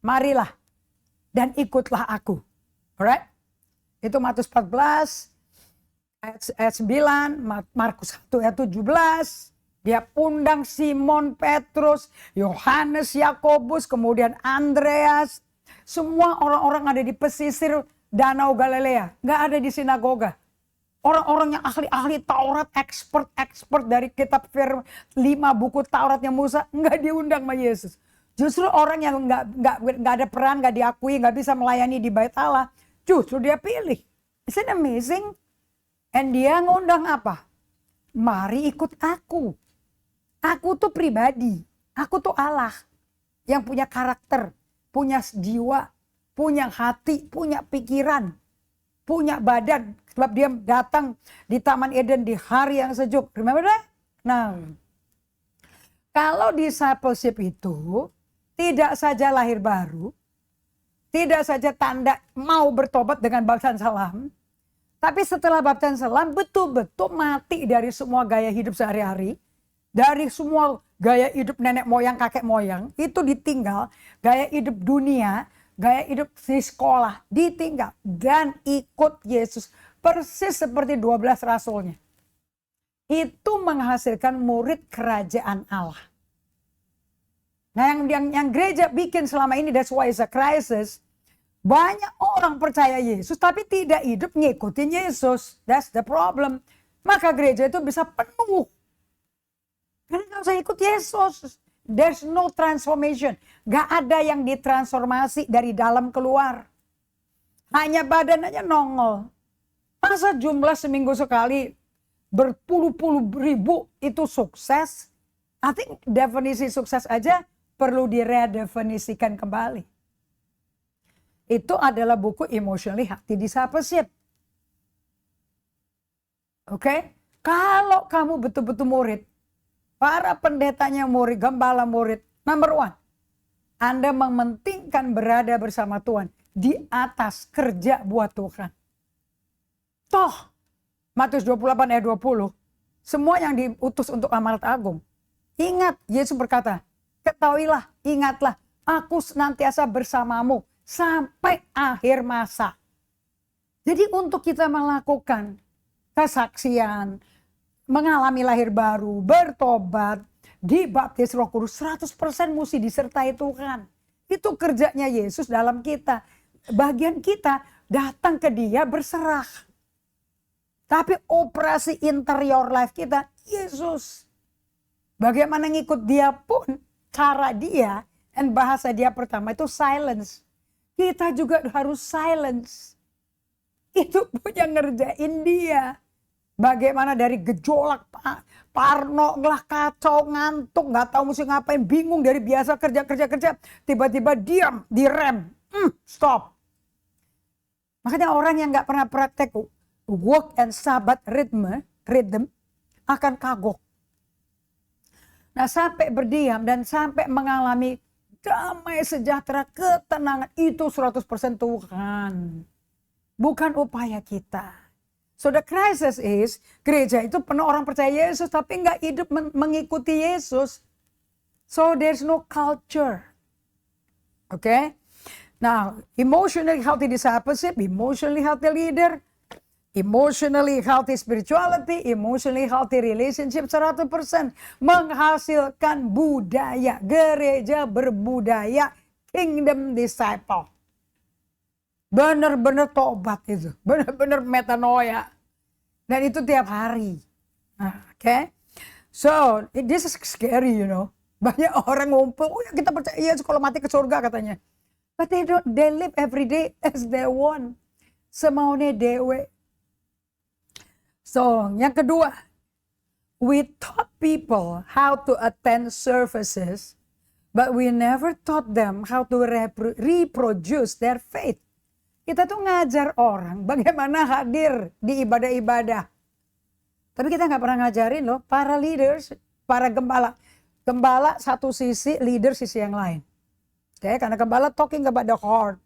Marilah dan ikutlah aku. Alright? Itu Matius 14 ayat 9, Markus 1 ayat 17. Dia undang Simon Petrus, Yohanes, Yakobus, kemudian Andreas. Semua orang-orang ada di pesisir Danau Galilea. Gak ada di sinagoga. Orang-orang yang ahli-ahli Taurat, expert dari kitab Firman, 5 buku Tauratnya Musa, nggak diundang sama Yesus. Justru orang yang nggak ada peran, nggak diakui, nggak bisa melayani di bait Allah, justru dia pilih. Isn't it amazing? And dia ngundang apa? Mari ikut aku. Aku tuh pribadi. Aku tuh Allah yang punya karakter, punya jiwa, punya hati, punya pikiran, punya badan. Sebab dia datang di Taman Eden di hari yang sejuk. Remember that? Nah, kalau discipleship itu tidak saja lahir baru, tidak saja tanda mau bertobat dengan baptisan salam, tapi setelah baptisan salam betul-betul mati dari semua gaya hidup sehari-hari, dari semua gaya hidup nenek moyang, kakek moyang, itu ditinggal. Gaya hidup dunia, gaya hidup di sekolah, ditinggal. Dan ikut Yesus. Persis seperti 12 rasulnya. Itu menghasilkan murid kerajaan Allah. Nah yang gereja bikin selama ini, that's why it's a crisis. Banyak orang percaya Yesus tapi tidak hidup ngikutin Yesus. That's the problem. Maka gereja itu bisa penuh. Karena kalau saya ikut Yesus, there's no transformation. Gak ada yang ditransformasi dari dalam keluar. Hanya badan aja nongol. Masa jumlah seminggu sekali berpuluh-puluh ribu itu sukses? I think definisi sukses aja perlu diredefinisikan kembali. Itu adalah buku Emotionally Healthy Discipleship. Oke? Kalau kamu betul-betul murid, para pendetanya murid, gembala murid, number one, Anda mementingkan berada bersama Tuhan di atas kerja buat Tuhan. Toh, Matius 28 ayat 20, semua yang diutus untuk amanat agung. Ingat, Yesus berkata, ketahuilah, ingatlah, aku senantiasa bersamamu sampai akhir masa. Jadi untuk kita melakukan kesaksian, mengalami lahir baru, bertobat, dibaptis Roh Kudus, 100% mesti disertai Tuhan. Itu kerjanya Yesus dalam kita. Bagian kita datang ke Dia berserah. Tapi operasi interior life kita, Yesus. Bagaimana ngikut Dia pun, cara Dia, dan bahasa Dia pertama itu silence. Kita juga harus silence. Itu punya ngerjain Dia. Bagaimana dari gejolak, parno lah, kacau, ngantuk, nggak tahu mesti ngapain, bingung dari biasa kerja, tiba-tiba diam, direm, stop. Makanya orang yang nggak pernah praktek work and Sabbath rhythm akan kagok. Nah sampai berdiam dan sampai mengalami damai sejahtera, ketenangan itu 100% Tuhan. Bukan upaya kita. So the crisis is, gereja itu penuh orang percaya Yesus tapi nggak hidup mengikuti Yesus. So there's no culture. Okay? Now, emotionally healthy discipleship, emotionally healthy leader, emotionally healthy spirituality, emotionally healthy relationship 100% menghasilkan budaya, gereja berbudaya, kingdom disciple. Benar-benar tobat itu. Benar-benar metanoia. Dan itu tiap hari. Okay? So, this is scary, you know. Banyak orang ngumpul, oh ya kita percaya Yesus kalau mati ke surga katanya. But they live every day as they want. Semaunya dewe. So, yang kedua. We taught people how to attend services, but we never taught them how to reproduce their faith. Kita tuh ngajar orang bagaimana hadir di ibadah-ibadah. Tapi kita nggak pernah ngajarin loh para leaders, para gembala. Gembala satu sisi, leader sisi yang lain. Oke, karena gembala talking about the heart.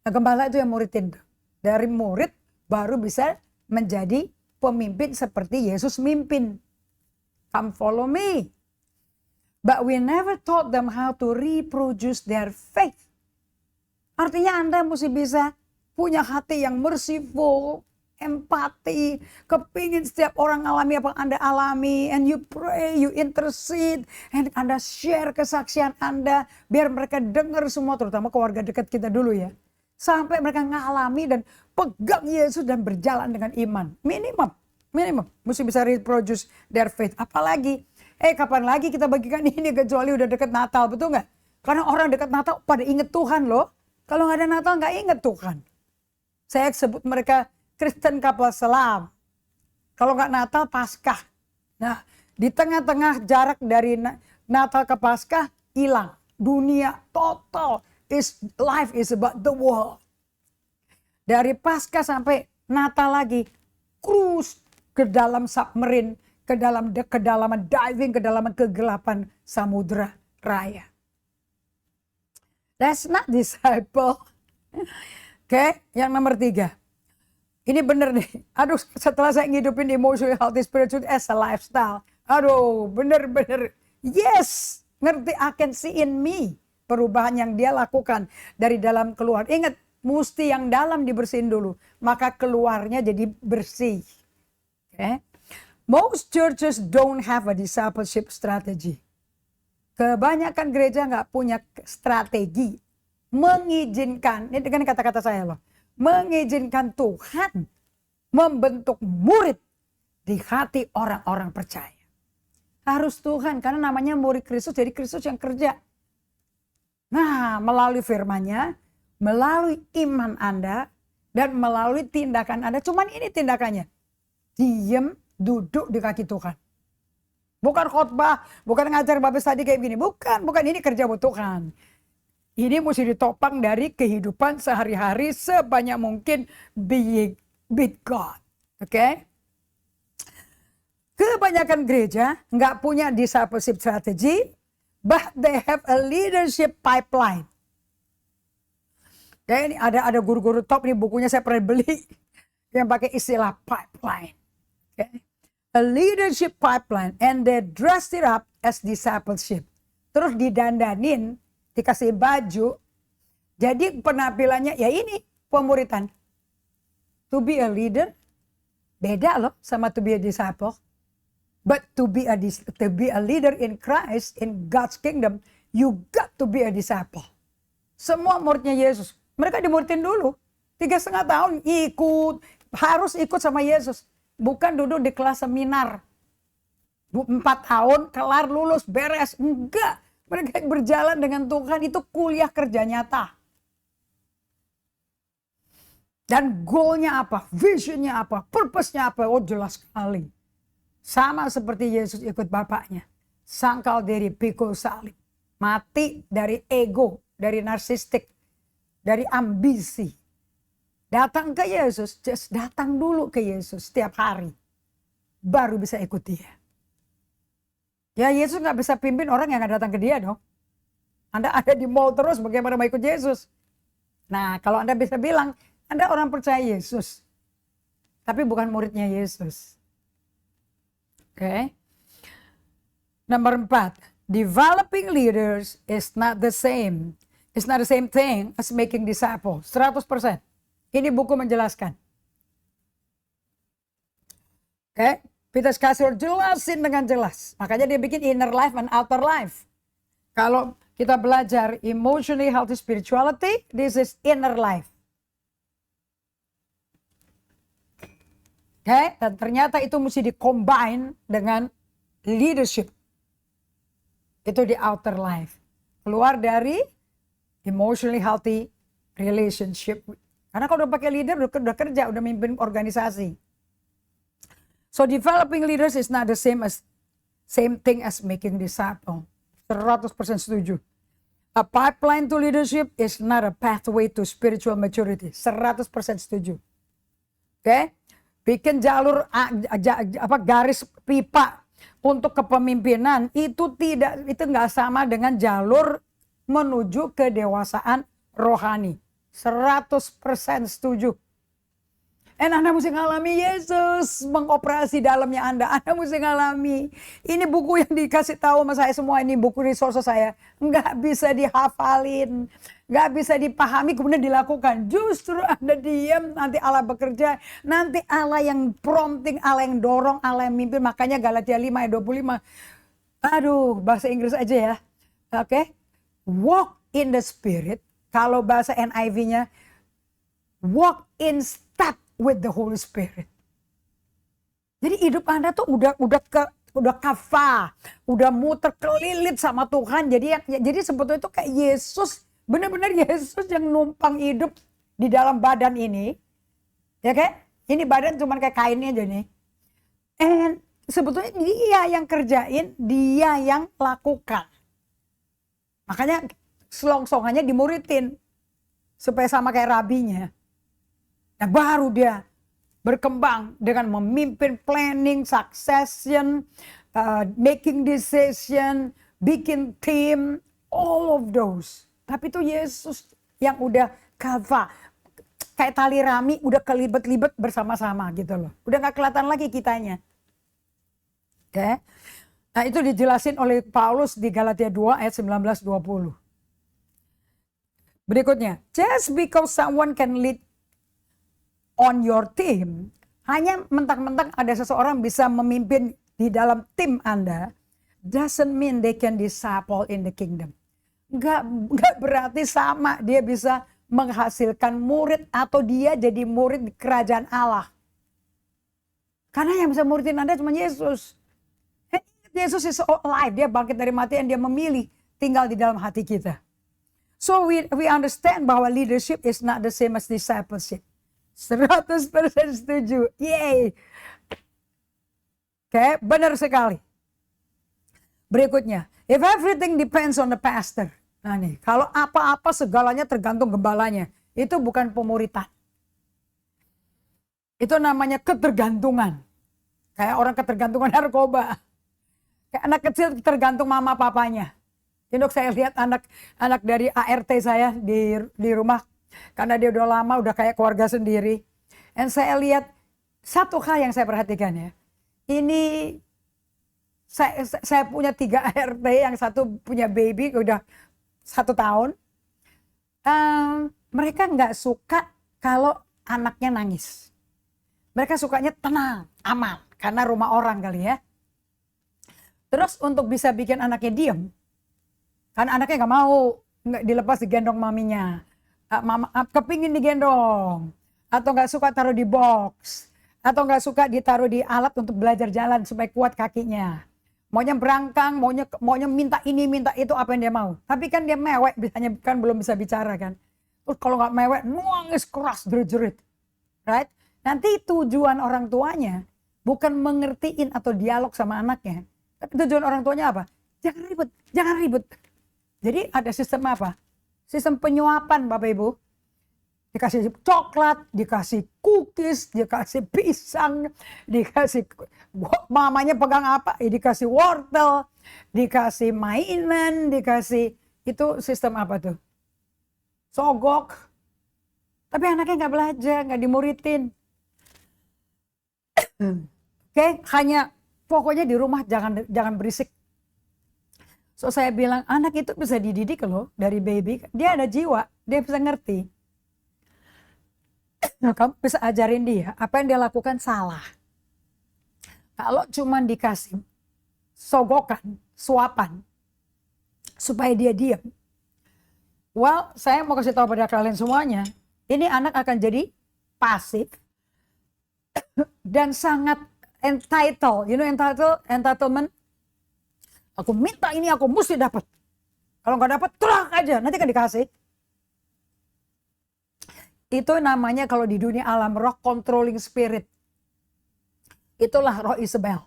Nah, gembala itu yang muridin. Dari murid baru bisa menjadi pemimpin seperti Yesus mimpin. Come follow me. But we never taught them how to reproduce their faith. Artinya Anda mesti bisa punya hati yang merciful, empati, kepingin setiap orang alami apa yang Anda alami, and you pray, you intercede, and Anda share kesaksian Anda, biar mereka dengar semua, terutama keluarga dekat kita dulu ya. Sampai mereka ngalami dan pegang Yesus dan berjalan dengan iman. Minimum. Mesti bisa reproduce their faith. Apalagi, kapan lagi kita bagikan ini kecuali udah deket Natal, betul nggak? Karena orang dekat Natal pada inget Tuhan loh. Kalau nggak ada Natal nggak inget Tuhan. Saya sebut mereka Kristen kapal selam. Kalau nggak Natal, Paskah. Nah, di tengah-tengah jarak dari Natal ke Paskah, hilang. Dunia total. Life is about the world. Dari Paskah sampai Natal lagi, cruise ke dalam submarine, ke dalam kedalaman diving, kedalaman kegelapan samudra raya. That's not disciple. Oke, yang nomor 3. Ini bener nih. Aduh, setelah saya ngidupin emotional healthy spiritual as a lifestyle. Aduh, bener-bener. Yes, ngerti, I can see in me. Perubahan yang dia lakukan dari dalam keluar. Ingat, mesti yang dalam dibersihin dulu. Maka keluarnya jadi bersih. Okay. Most churches don't have a discipleship strategy. Kebanyakan gereja nggak punya strategi. Mengizinkan, ini dengan kata-kata saya loh. Mengizinkan Tuhan membentuk murid di hati orang-orang percaya. Harus Tuhan, karena namanya murid Kristus, jadi Kristus yang kerja. Nah, melalui firman-Nya, melalui iman Anda, dan melalui tindakan Anda. Cuman ini tindakannya. Diem, duduk di kaki Tuhan. Bukan khotbah, bukan ngajar babes tadi kayak gini. Bukan ini kerja buat Tuhan. Ini mesti ditopang dari kehidupan sehari-hari sebanyak mungkin being with God. Oke? Kebanyakan gereja nggak punya discipleship strategy, but they have a leadership pipeline. Ya, ini ada guru-guru top nih, bukunya saya pernah beli yang pakai istilah pipeline. Okay. A leadership pipeline, and they dressed it up as discipleship. Terus didandanin, dikasih baju. Jadi penampilannya ya ini pemuritan. To be a leader beda loh sama to be a disciple. But to be a leader in Christ, in God's kingdom, you got to be a disciple. Semua muridnya Yesus, mereka dimuridin dulu. 3,5 tahun harus ikut sama Yesus. Bukan duduk di kelas seminar. 4 tahun, kelar, lulus, beres. Enggak. Mereka berjalan dengan Tuhan, itu kuliah kerja nyata. Dan goalnya apa, visionnya apa, purpose-nya apa, oh jelas sekali. Sama seperti Yesus ikut Bapaknya. Sangkal diri, pikul salib. Mati dari ego, dari narsistik, dari ambisi. Datang ke Yesus, just datang dulu ke Yesus setiap hari. Baru bisa ikut dia. Ya Yesus gak bisa pimpin orang yang gak datang ke dia dong. Anda ada di mall terus, bagaimana mau ikut Yesus? Nah, kalau Anda bisa bilang, Anda orang percaya Yesus. Tapi bukan muridnya Yesus. Oke. Nomor 4. Developing leaders is not the same. It's not the same thing as making disciples. 100%. Ini buku menjelaskan. Oke. Peter Kasur jelasin dengan jelas. Makanya dia bikin inner life and outer life. Kalau kita belajar emotionally healthy spirituality, this is inner life. Oke, dan ternyata itu mesti di-combine dengan leadership. Itu di outer life. Keluar dari emotionally healthy relationship. Karena kalau udah pakai leader, udah kerja, udah mimpin organisasi. So developing leaders is not the same thing as making disciple. 100% setuju. A pipeline to leadership is not a pathway to spiritual maturity. 100% setuju. Oke? Bikin jalur garis pipa untuk kepemimpinan itu nggak sama dengan jalur menuju kedewasaan rohani. 100% setuju. Anda mesti ngalami Yesus mengoperasi dalamnya Anda. Anda mesti ngalami. Ini buku yang dikasih tahu sama saya semua. Ini buku resource saya. Nggak bisa dihafalin. Nggak bisa dipahami kemudian dilakukan. Justru Anda diam, nanti Allah bekerja. Nanti Allah yang prompting, Allah yang dorong, Allah yang mimpin. Makanya Galatia 5 ayat 25. Aduh, bahasa Inggris aja ya. Oke. Walk in the Spirit. Kalau bahasa NIV-nya, walk in step with the Holy Spirit. Jadi hidup Anda tuh udah udah kafah, udah muter kelilit sama Tuhan. Jadi sebetulnya itu kayak Yesus, benar-benar Yesus yang numpang hidup di dalam badan ini. Ya kayak ini badan cuman kayak kainnya aja nih. And sebetulnya dia yang kerjain, dia yang lakukan. Makanya selongsongannya dimuridin supaya sama kayak rabinya. Nah baru dia berkembang dengan memimpin planning, succession, making decision, bikin team, all of those. Tapi itu Yesus yang udah cover. Kayak tali rami udah kelibet-libet bersama-sama gitu loh. Udah gak kelihatan lagi kitanya. Oke. Nah itu dijelasin oleh Paulus di Galatia 2 ayat 19-20. Berikutnya, just because someone can lead on your team, hanya mentang-mentang ada seseorang bisa memimpin di dalam tim Anda, doesn't mean they can disciple in the kingdom. Nggak berarti sama dia bisa menghasilkan murid atau dia jadi murid di kerajaan Allah. Karena yang bisa muridin Anda cuma Yesus. Yesus is alive, dia bangkit dari mati dan dia memilih tinggal di dalam hati kita. So we understand bahwa leadership is not the same as discipleship. 100% setuju. Yay. Oke, benar sekali. Berikutnya, if everything depends on the pastor. Nah nih, kalau apa-apa segalanya tergantung gembalanya. Itu bukan pemuritan. Itu namanya ketergantungan. Kayak orang ketergantungan narkoba. Kayak anak kecil tergantung mama papanya. Ini saya lihat anak dari ART saya di rumah. Karena dia udah lama, udah kayak keluarga sendiri. Dan saya lihat satu hal yang saya perhatikan ya. Ini saya punya 3 ART, yang satu punya baby udah 1 tahun. Mereka nggak suka kalau anaknya nangis. Mereka sukanya tenang, aman. Karena rumah orang kali ya. Terus untuk bisa bikin anaknya diem. Karena anaknya nggak mau dilepas digendong maminya. Mama kepingin digendong. Atau nggak suka taruh di box. Atau nggak suka ditaruh di alat untuk belajar jalan supaya kuat kakinya. Maunya berangkang, maunya minta ini, minta itu, apa yang dia mau. Tapi kan dia mewek, hanya kan belum bisa bicara kan. Terus kalau nggak mewek, nangis keras, jerit-jerit. Right? Nanti tujuan orang tuanya bukan mengertiin atau dialog sama anaknya. Tapi tujuan orang tuanya apa? Jangan ribut, jangan ribut. Jadi ada sistem apa? Sistem penyuapan Bapak Ibu. Dikasih coklat, dikasih cookies, dikasih pisang, dikasih mamanya pegang apa, dikasih wortel, dikasih mainan, dikasih itu sistem apa tuh? Sogok. Tapi anaknya nggak belajar, nggak dimuridin. Oke, hanya pokoknya di rumah jangan berisik. So saya bilang anak itu bisa dididik loh dari baby, dia ada jiwa, dia bisa ngerti. Nah, kamu bisa ajarin dia apa yang dia lakukan salah. Kalau cuma dikasih sogokan, suapan, supaya dia diam. Well, saya mau kasih tahu pada kalian semuanya, ini anak akan jadi pasif dan sangat entitled. You know entitlement? Aku minta ini, aku mesti dapat. Kalau nggak dapat, terak aja, nanti kan dikasih. Itu namanya kalau di dunia alam roh controlling spirit. Itulah roh Isabel.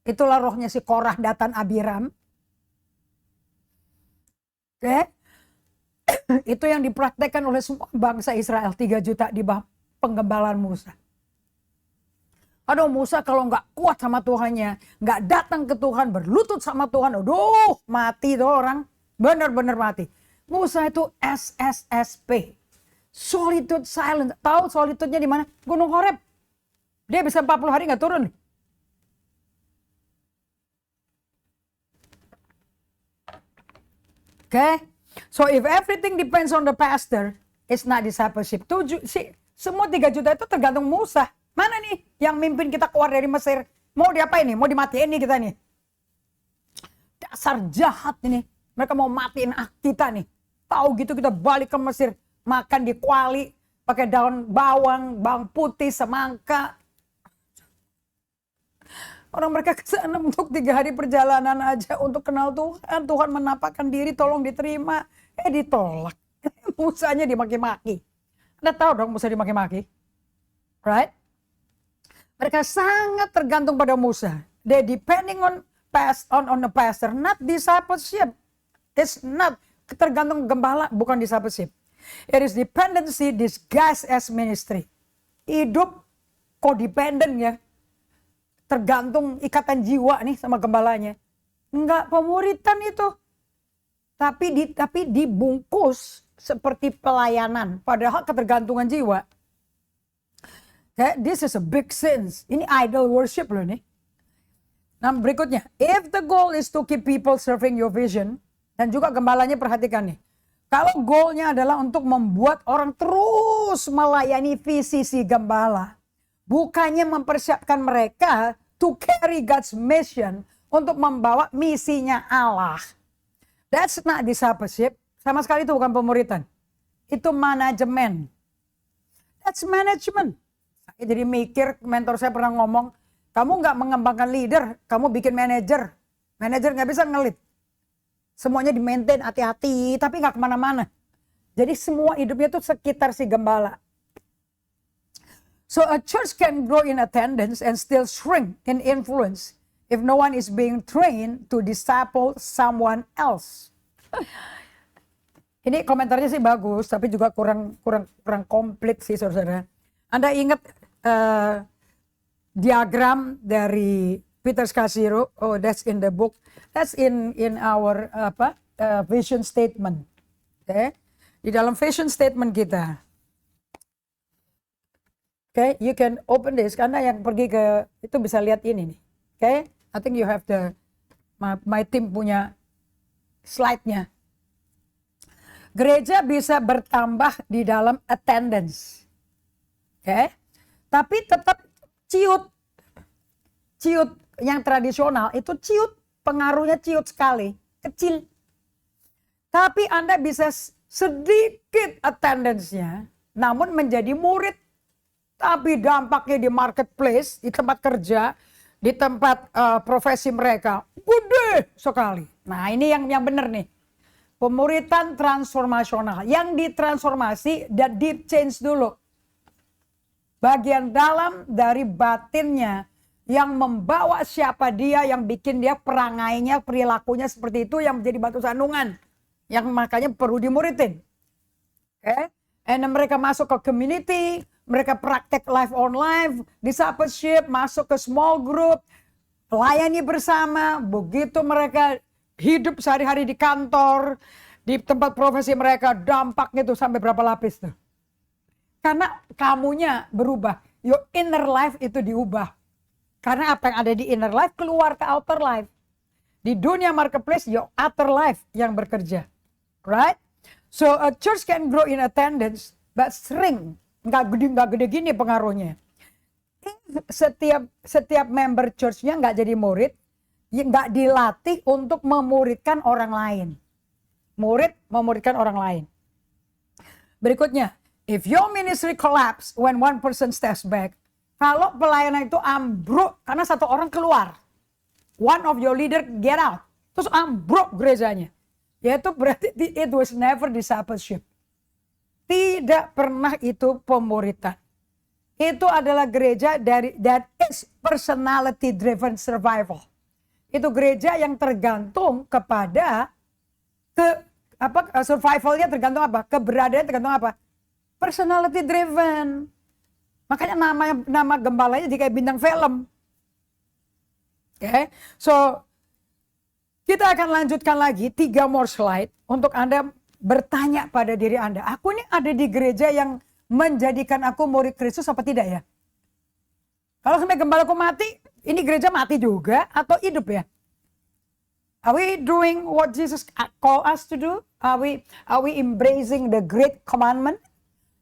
Itulah rohnya si Korah, Datan, Abiram. Oke. Itu yang dipraktekkan oleh semua bangsa Israel. 3 juta di bawah penggembalaan Musa. Aduh, Musa kalau nggak kuat sama Tuhannya, nggak datang ke Tuhan, berlutut sama Tuhan, aduh mati tuh orang. Benar-benar mati. Musa itu SSSP. Solitude silence. Tahu solitude-nya di mana? Gunung Horeb. Dia bisa 40 hari nggak turun. Okay? So if everything depends on the pastor, it's not discipleship. Semua 3 juta itu tergantung Musa. Mana nih yang mimpin kita keluar dari Mesir? Mau diapain nih? Mau dimatiin nih kita nih. Dasar jahat ini. Mereka mau matiin kita nih. Tahu gitu kita balik ke Mesir. Makan di kuali. Pakai daun bawang, bawang putih, semangka. Orang mereka ke sana untuk 3 hari perjalanan aja untuk kenal Tuhan. Tuhan menampakkan diri, tolong diterima. Ditolak. Musanya dimaki-maki. Anda tahu dong Musa dimaki-maki? Right? Mereka sangat tergantung pada Musa. They depending on the pastor, not discipleship. It's not tergantung gembala, bukan discipleship. It is dependency disguised as ministry. Hidup codependent ya. Tergantung ikatan jiwa nih sama gembalanya. Enggak pemuritan itu. Tapi dibungkus seperti pelayanan. Padahal ketergantungan jiwa. Okay, this is a big sins. Ini idol worship loh nih. Nah berikutnya. If the goal is to keep people serving your vision. Dan juga gembalanya perhatikan nih. Kalau goalnya adalah untuk membuat orang terus melayani visi si gembala. Bukannya mempersiapkan mereka to carry God's mission. Untuk membawa misinya Allah. That's not discipleship. Sama sekali itu bukan pemuritan. Itu manajemen. That's management. Saya jadi mikir, mentor saya pernah ngomong, kamu nggak mengembangkan leader, kamu bikin manajer. Manajer nggak bisa ngelit. Semuanya di-maintain hati-hati, tapi nggak kemana-mana. Jadi semua hidupnya tuh sekitar si gembala. So a church can grow in attendance and still shrink in influence if no one is being trained to disciple someone else. Ini komentarnya sih bagus, tapi juga kurang komplit sih saudara. Anda ingat diagram dari Peter Scazzero? Oh, that's in the book. That's in our vision statement. Okay? Di dalam vision statement kita. Okay, you can open this karena yang pergi ke itu bisa lihat ini nih. Okay, I think you have my team punya slide-nya. Gereja bisa bertambah di dalam attendance. Okay? Tapi tetap ciut yang tradisional itu ciut, pengaruhnya ciut sekali, kecil. Tapi Anda bisa sedikit attendance-nya, namun menjadi murid. Tapi dampaknya di marketplace, di tempat kerja, di tempat profesi mereka, gede sekali. Nah ini yang benar nih. Pemuritan transformasional. Yang ditransformasi dan deep change dulu. Bagian dalam dari batinnya yang membawa siapa dia, yang bikin dia perangainya, perilakunya seperti itu yang menjadi batu sandungan. Yang makanya perlu dimuridin. Okay? And mereka masuk ke community, mereka praktek live on live, discipleship, masuk ke small group, layani bersama. Begitu mereka hidup sehari-hari di kantor, di tempat profesi mereka, dampaknya tuh sampai berapa lapis tuh. Karena kamunya berubah, your inner life itu diubah. Karena apa yang ada di inner life keluar ke outer life. Di dunia marketplace, your outer life yang bekerja. Right? So a church can grow in attendance, but sering nggak gede gini pengaruhnya. Setiap member churchnya nggak jadi murid, nggak dilatih untuk memuridkan orang lain. Murid memuridkan orang lain. Berikutnya, if your ministry collapse when one person steps back, kalau pelayanan itu ambruk karena satu orang keluar, one of your leader get out, terus ambruk gerejanya. Yaitu berarti it was never discipleship. Tidak pernah itu pemuritan. Itu adalah gereja that is personality driven survival. Itu gereja yang tergantung kepada survivalnya tergantung apa? Keberadaannya tergantung apa? Personality driven. Makanya nama gembalanya jadi kayak bintang film. Okay? So kita akan lanjutkan lagi 3 more slide untuk Anda bertanya pada diri Anda. Aku ini ada di gereja yang menjadikan aku murid Kristus apa tidak ya? Kalau sampai gembalaku mati, ini gereja mati juga atau hidup ya? Are we doing what Jesus call us to do? Are we embracing the great commandment?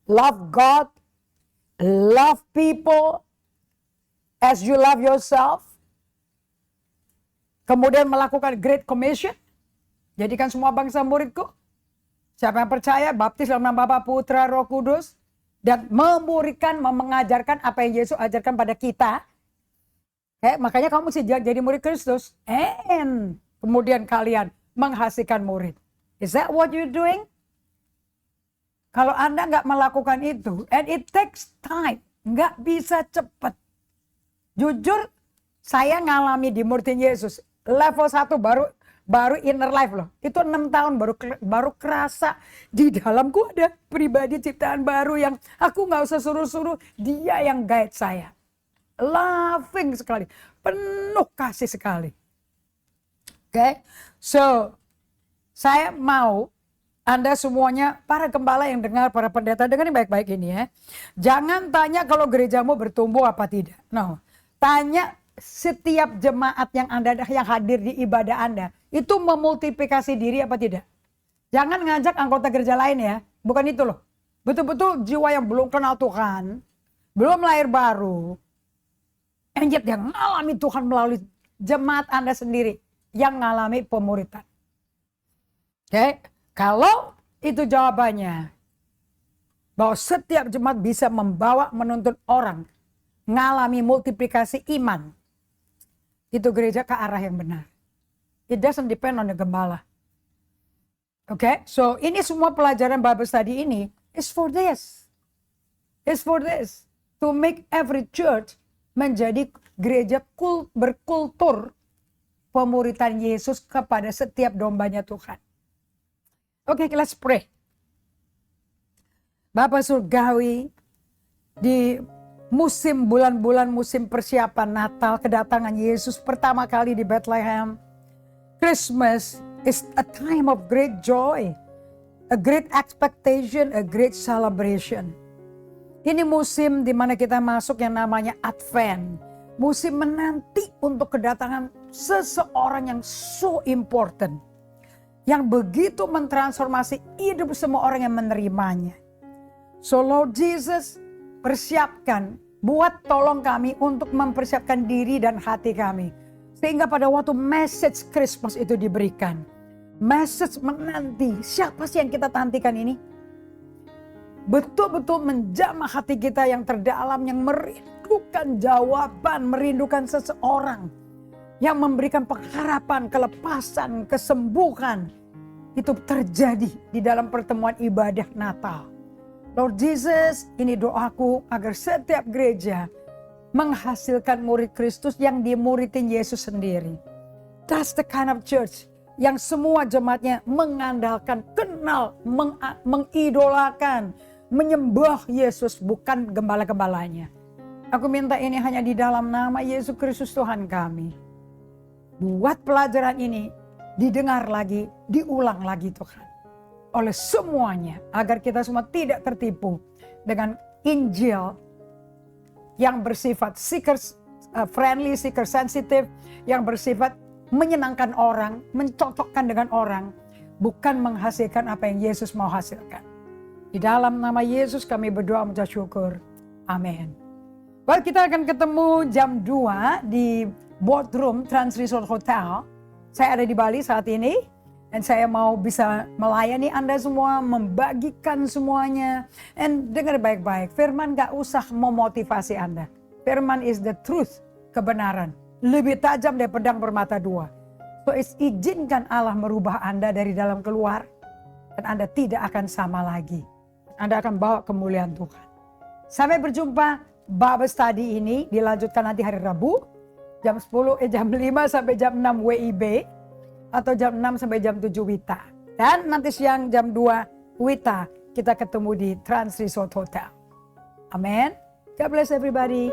Love God, love people as you love yourself. Kemudian melakukan Great Commission. Jadikan semua bangsa muridku. Siapa yang percaya, baptis dalam nama Bapa, Putra, Roh Kudus. Dan memuridkan, mengajarkan apa yang Yesus ajarkan pada kita. Makanya kamu mesti jadi murid Kristus. And kemudian kalian menghasilkan murid. Is that what you're doing? Kalau Anda nggak melakukan itu, and it takes time, nggak bisa cepat. Jujur, saya ngalami di muridin Yesus. Level 1 baru inner life loh. Itu 6 tahun baru kerasa di dalamku ada pribadi ciptaan baru yang aku nggak usah suruh-suruh, dia yang guide saya. Loving sekali, penuh kasih sekali. Oke, so saya mau Anda semuanya, para gembala yang dengar, para pendeta, dengerin baik-baik ini ya. Jangan tanya kalau gerejamu bertumbuh apa tidak. No, tanya setiap jemaat yang hadir di ibadah Anda itu memultiplikasi diri apa tidak. Jangan ngajak anggota gereja lain ya, bukan itu loh. Betul-betul jiwa yang belum kenal Tuhan, belum lahir baru, yang mengalami Tuhan melalui jemaat Anda sendiri yang mengalami pemuritan. Oke, kalau itu jawabannya, bahwa setiap jemaat bisa membawa menuntun orang mengalami multiplikasi iman, itu gereja ke arah yang benar. It doesn't depend on the gembala. Oke, so ini semua pelajaran Bible study ini is for this. It's for this. To make every church menjadi gereja berkultur pemuritan Yesus kepada setiap dombanya Tuhan. Oke, let's pray. Bapa Surgawi, di bulan-bulan musim persiapan Natal, kedatangan Yesus pertama kali di Bethlehem, Christmas is a time of great joy, a great expectation, a great celebration. Ini musim di mana kita masuk yang namanya Advent. Musim menanti untuk kedatangan seseorang yang so important. Yang begitu mentransformasi hidup semua orang yang menerimanya. So Lord Jesus, persiapkan, tolong kami untuk mempersiapkan diri dan hati kami. Sehingga pada waktu message Christmas itu diberikan. Message menanti, siapa sih yang kita tantikan ini? Betul-betul menjamah hati kita yang terdalam, yang merindukan jawaban, merindukan seseorang yang memberikan pengharapan, kelepasan, kesembuhan. Itu terjadi di dalam pertemuan ibadah Natal. Lord Jesus, ini doaku agar setiap gereja menghasilkan murid Kristus yang dimuridin Yesus sendiri. That's the kind of church yang semua jemaatnya mengandalkan, kenal, mengidolakan, menyembah Yesus, bukan gembala-gembalanya. Aku minta ini hanya di dalam nama Yesus Kristus Tuhan kami. Buat pelajaran ini didengar lagi, diulang lagi Tuhan. Oleh semuanya, agar kita semua tidak tertipu dengan Injil yang bersifat friendly, seeker sensitive, yang bersifat menyenangkan orang, mencocokkan dengan orang, bukan menghasilkan apa yang Yesus mau hasilkan. Di dalam nama Yesus kami berdoa mengucap syukur. Amin. Baik, kita akan ketemu jam 2 di boardroom Trans Resort Hotel. Saya ada di Bali saat ini. Dan saya mau bisa melayani Anda semua, membagikan semuanya. And dengar baik-baik, firman gak usah memotivasi Anda. Firman is the truth, kebenaran. Lebih tajam dari pedang bermata dua. So izinkan Allah merubah Anda dari dalam keluar. Dan Anda tidak akan sama lagi. Anda akan bawa kemuliaan Tuhan. Sampai berjumpa. Bible study ini dilanjutkan nanti hari Rabu. Jam 5 sampai jam 6 WIB. Atau jam 6 sampai jam 7 WITA. Dan nanti siang jam 2 WITA. Kita ketemu di Trans Resort Hotel. Amen. God bless everybody.